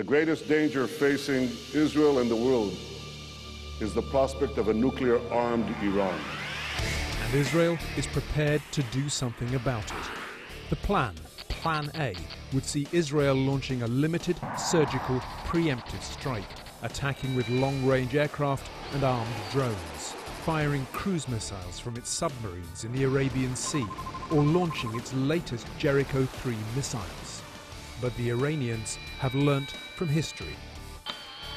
The greatest danger facing Israel and the world is the prospect of a nuclear-armed Iran. And Israel is prepared to do something about it. The Plan A, would see Israel launching a limited, surgical, preemptive strike, attacking with long-range aircraft and armed drones, firing cruise missiles from its submarines in the Arabian Sea, or launching its latest Jericho 3 missiles. But the Iranians have learnt from history.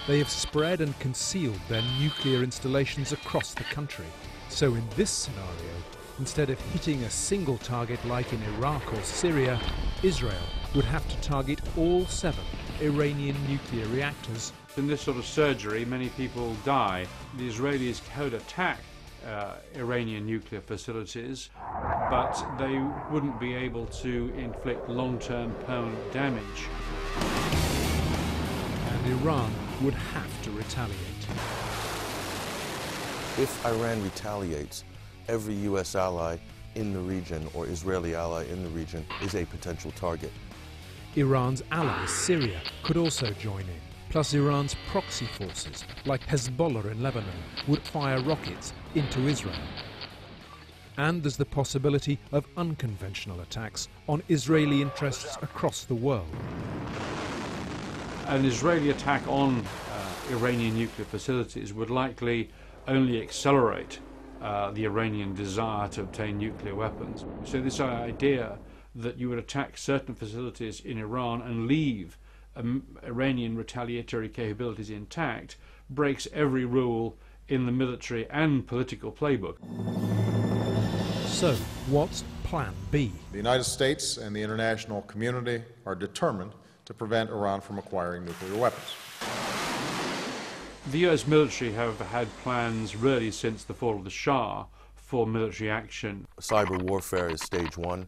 They have spread and concealed their nuclear installations across the country. So in this scenario, instead of hitting a single target like in Iraq or Syria, Israel would have to target all 7 Iranian nuclear reactors. In this sort of surgery, many people die. The Israelis could attack Iranian nuclear facilities, but they wouldn't be able to inflict long-term permanent damage. And Iran would have to retaliate. If Iran retaliates, every U.S. ally in the region or Israeli ally in the region is a potential target. Iran's ally, Syria, could also join in. Plus Iran's proxy forces, like Hezbollah in Lebanon, would fire rockets into Israel. And there's the possibility of unconventional attacks on Israeli interests across the world. An Israeli attack on Iranian nuclear facilities would likely only accelerate the Iranian desire to obtain nuclear weapons. So this idea that you would attack certain facilities in Iran and leave Iranian retaliatory capabilities intact breaks every rule in the military and political playbook. So, what's Plan B? The United States and the international community are determined to prevent Iran from acquiring nuclear weapons. The US military have had plans really since the fall of the Shah for military action. Cyber warfare is stage 1.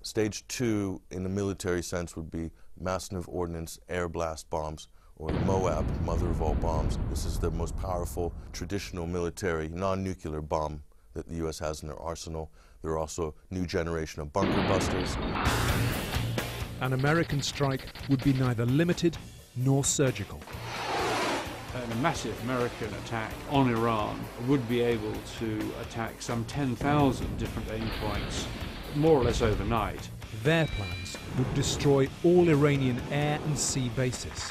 Stage 2, in the military sense, would be massive ordnance air blast bombs, or MOAB, mother of all bombs. This is the most powerful traditional military non-nuclear bomb that the US has in their arsenal. There are also new generation of bunker busters. An American strike would be neither limited nor surgical. A massive American attack on Iran would be able to attack some 10,000 different aim points, more or less overnight. Their plans would destroy all Iranian air and sea bases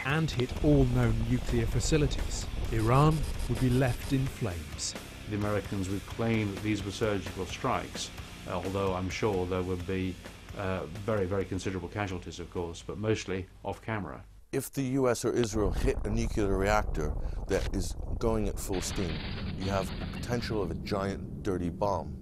and hit all known nuclear facilities. Iran would be left in flames. The Americans would claim that these were surgical strikes, although I'm sure there would be very, very considerable casualties, of course, but mostly off camera. If the US or Israel hit a nuclear reactor that is going at full steam, you have the potential of a giant dirty bomb,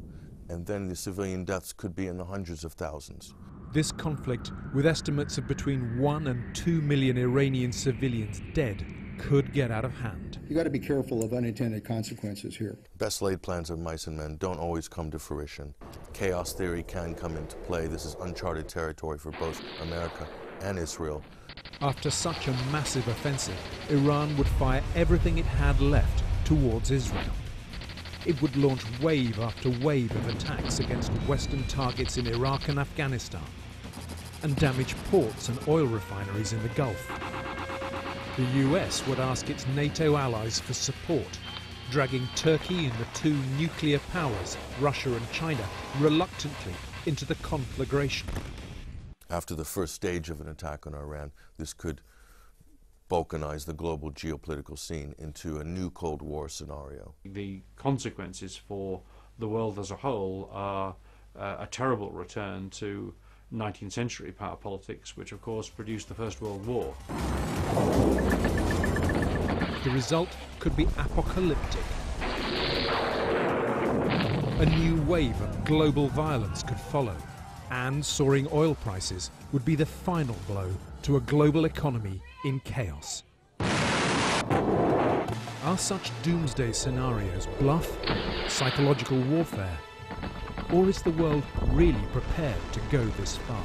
and then the civilian deaths could be in the hundreds of thousands. This conflict, with estimates of between 1 and 2 million Iranian civilians dead, could get out of hand. You got to be careful of unintended consequences here. Best laid plans of mice and men don't always come to fruition. Chaos theory can come into play. This is uncharted territory for both America and Israel. After such a massive offensive, Iran would fire everything it had left towards Israel. It would launch wave after wave of attacks against Western targets in Iraq and Afghanistan, and damage ports and oil refineries in the Gulf. The US would ask its NATO allies for support, dragging Turkey and the 2 nuclear powers, Russia and China, reluctantly into the conflagration. After the first stage of an attack on Iran, this could balkanize the global geopolitical scene into a new Cold War scenario. The consequences for the world as a whole are a terrible return to 19th century power politics, which of course produced the First World War. The result could be apocalyptic. A new wave of global violence could follow, and soaring oil prices would be the final blow to a global economy in chaos. Are such doomsday scenarios bluff, psychological warfare, or is the world really prepared to go this far?